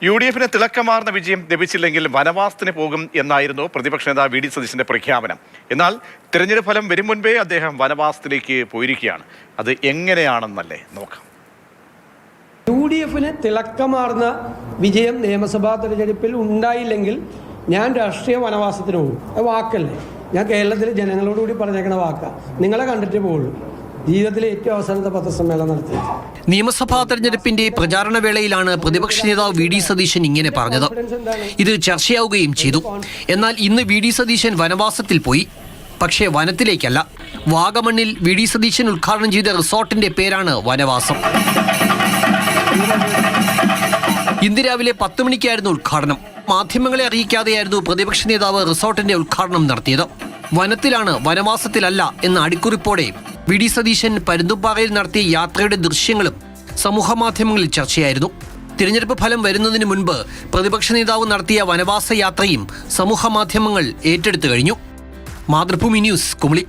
UDF-ന് തിളക്കമാർന്ന വിജയം ലഭിച്ചില്ലെങ്കിൽ വനവാസത്തിന് പോകും എന്നായിരുന്നു പ്രതിപക്ഷ നേതാവ് വി ഡി സതീശന്റെ പ്രഖ്യാപനം. എന്നാൽ തിരഞ്ഞെടുപ്പ് ഫലം വരും മുൻപേ അദ്ദേഹം വനവാസത്തിലേക്ക് പോയിരിക്കുകയാണ്. അത് എങ്ങനെയാണെന്നല്ലേ നോക്കാം. UDF-ന് തിളക്കമാർന്ന വിജയം നിയമസഭാ തെരഞ്ഞെടുപ്പിൽ ഉണ്ടായില്ലെങ്കിൽ ഞാൻ രാഷ്ട്രീയ വനവാസത്തിന് പോകും. അത് വാക്കല്ലേ, ഞാൻ കേരളത്തിലെ ജനങ്ങളോടുകൂടി പറഞ്ഞേക്കണ വാക്കാ. നിങ്ങളെ കണ്ടിട്ടേ പോകുള്ളൂ. ജീവിതത്തിലെ ഏറ്റവും അവസാനത്തെ പത്രസമ്മേളനം നടത്തിയത്. നിയമസഭാ തെരഞ്ഞെടുപ്പിന്റെ പ്രചാരണ വേളയിലാണ് പ്രതിപക്ഷ നേതാവ് വി ഡി സതീശൻ ഇങ്ങനെ പറഞ്ഞത്. ഇത് ചർച്ചയാവുകയും ചെയ്തു. എന്നാൽ ഇന്ന് വി ഡി സതീശൻ വനവാസത്തിൽ പോയി. പക്ഷേ വനത്തിലേക്കല്ല. വാഗമണ്ണിൽ വി ഡി സതീശൻ ഉദ്ഘാടനം ചെയ്ത റിസോർട്ടിന്റെ പേരാണ് വനവാസം. ഇന്ന് രാവിലെ 10 മണിക്കായിരുന്നു ഉദ്ഘാടനം. മാധ്യമങ്ങളെ അറിയിക്കാതെയായിരുന്നു പ്രതിപക്ഷ നേതാവ് റിസോർട്ടിന്റെ ഉദ്ഘാടനം നടത്തിയത്. വനത്തിലാണ്, വനവാസത്തിലല്ല എന്ന അടിക്കുറിപ്പോടെ വി ഡി സതീശൻ പരുന്തുംപാറയിൽ നടത്തിയ യാത്രയുടെ ദൃശ്യങ്ങളും സമൂഹമാധ്യമങ്ങളിൽ ചർച്ചയായിരുന്നു. തിരഞ്ഞെടുപ്പ് ഫലം വരുന്നതിന് മുൻപ് പ്രതിപക്ഷ നേതാവ് നടത്തിയ വനവാസ യാത്രയും സമൂഹമാധ്യമങ്ങൾ ഏറ്റെടുത്തു കഴിഞ്ഞു. മാതൃഭൂമി ന്യൂസ്, കുമളി.